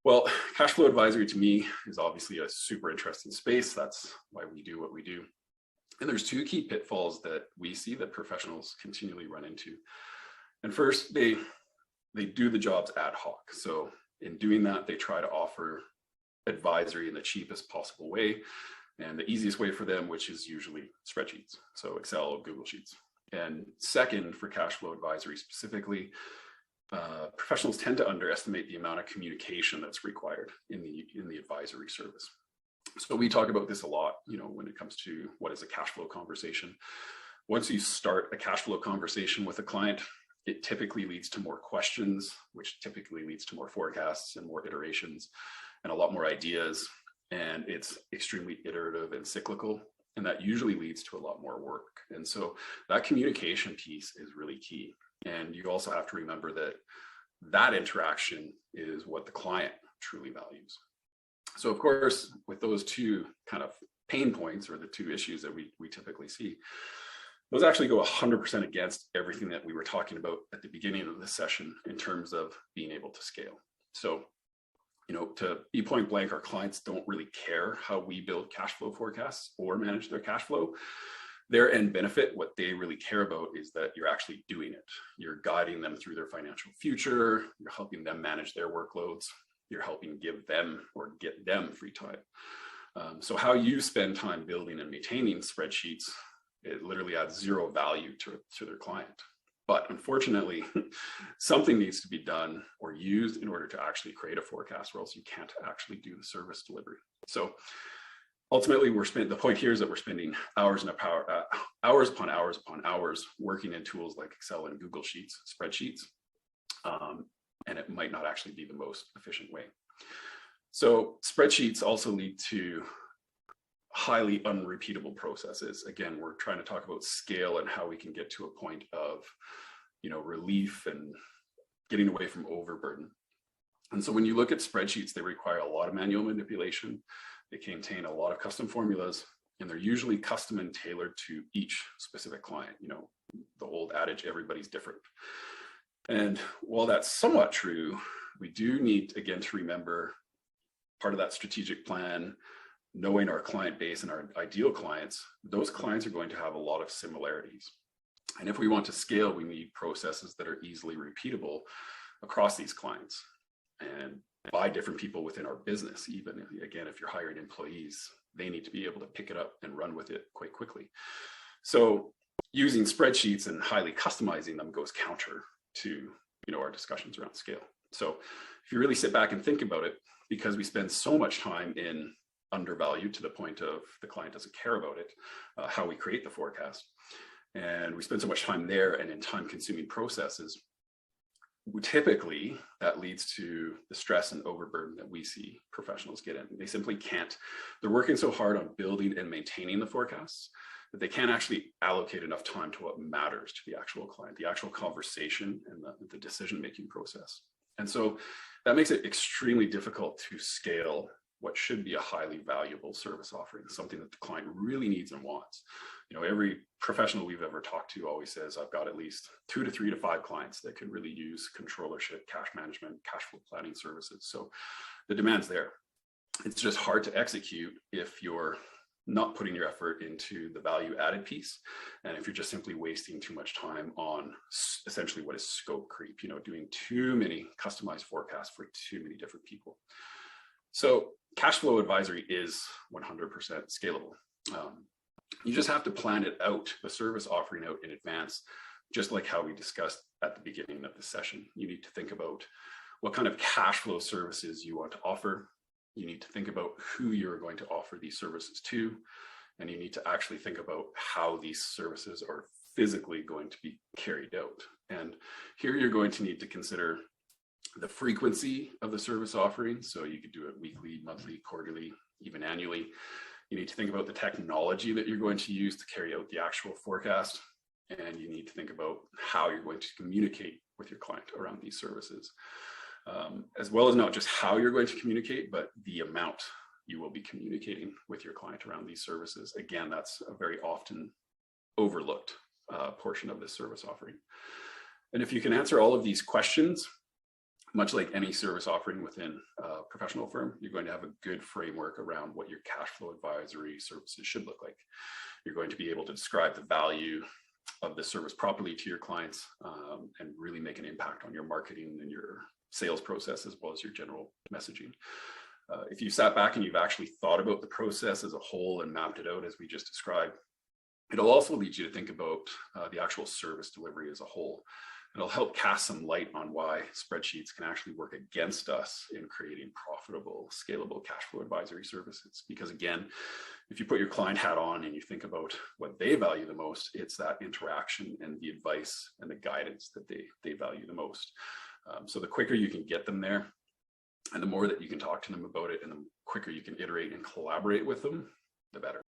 Well, cash flow advisory to me is obviously a super interesting space. That's why we do what we do. And there's two key pitfalls that we see that professionals continually run into. And first, they do the jobs ad hoc. So in doing that, they try to offer advisory in the cheapest possible way and the easiest way for them, which is usually spreadsheets. So Excel, Google Sheets. And second, for cash flow advisory specifically, professionals tend to underestimate the amount of communication that's required in the advisory service. So we talk about this a lot, when it comes to what is a cash flow conversation. Once you start a cash flow conversation with a client, it typically leads to more questions, which typically leads to more forecasts and more iterations and a lot more ideas. And it's extremely iterative and cyclical. And that usually leads to a lot more work. And so that communication piece is really key. And you also have to remember that that interaction is what the client truly values. So of course, with those two kind of pain points, or the two issues that we typically see, those actually go 100% against everything that we were talking about at the beginning of the session in terms of being able to scale. So, to be point blank, our clients don't really care how we build cash flow forecasts or manage their cash flow. Their end benefit, what they really care about, is that you're actually doing it. You're guiding them through their financial future. You're helping them manage their workloads. You're helping give them or get them free time. So how you spend time building and maintaining spreadsheets, it literally adds zero value to their client. But unfortunately, something needs to be done or used in order to actually create a forecast, or else you can't actually do the service delivery. So ultimately, the point here is that we're spending hours upon hours working in tools like Excel and Google Sheets, spreadsheets, and it might not actually be the most efficient way. So spreadsheets also lead to highly unrepeatable processes. Again, we're trying to talk about scale and how we can get to a point of, relief and getting away from overburden. And so when you look at spreadsheets, they require a lot of manual manipulation. They contain a lot of custom formulas, and they're usually custom and tailored to each specific client. The old adage, everybody's different. And while that's somewhat true, we do need, again, to remember part of that strategic plan, knowing our client base and our ideal clients. Those clients are going to have a lot of similarities. And if we want to scale, we need processes that are easily repeatable across these clients and by different people within our business. Even again, if you're hiring employees, they need to be able to pick it up and run with it quite quickly. So using spreadsheets and highly customizing them goes counter to our discussions around scale. So if you really sit back and think about it, because we spend so much time in undervalued to the point of the client doesn't care about it, how we create the forecast, and we spend so much time there and in time-consuming processes, typically that leads to the stress and overburden that we see professionals get in. They simply can't. They're working so hard on building and maintaining the forecasts that they can't actually allocate enough time to what matters to the actual client, the actual conversation and the decision-making process. And so that makes it extremely difficult to scale what should be a highly valuable service offering, something that the client really needs and wants. Every professional we've ever talked to always says, I've got at least 2 to 3 to 5 clients that could really use controllership, cash management, cash flow planning services. So the demand's there. It's just hard to execute if you're not putting your effort into the value added piece. And if you're just simply wasting too much time on essentially what is scope creep, doing too many customized forecasts for too many different people. So cash flow advisory is 100% scalable. You just have to plan it out, the service offering out in advance, just like how we discussed at the beginning of the session. You need to think about what kind of cash flow services you want to offer. You need to think about who you're going to offer these services to, and you need to actually think about how these services are physically going to be carried out. And here you're going to need to consider the frequency of the service offering. So you could do it weekly, monthly, quarterly, even annually. You need to think about the technology that you're going to use to carry out the actual forecast. And you need to think about how you're going to communicate with your client around these services, as well as not just how you're going to communicate, but the amount you will be communicating with your client around these services. Again, that's a very often overlooked portion of this service offering. And if you can answer all of these questions, Much like any service offering within a professional firm, you're going to have a good framework around what your cash flow advisory services should look like. You're going to be able to describe the value of the service properly to your clients, and really make an impact on your marketing and your sales process, as well as your general messaging. If you sat back and you've actually thought about the process as a whole and mapped it out as we just described, it'll also lead you to think about the actual service delivery as a whole. It'll help cast some light on why spreadsheets can actually work against us in creating profitable, scalable cash flow advisory services. Because again, if you put your client hat on and you think about what they value the most, it's that interaction and the advice and the guidance that they value the most. So the quicker you can get them there, and the more that you can talk to them about it, and the quicker you can iterate and collaborate with them, the better.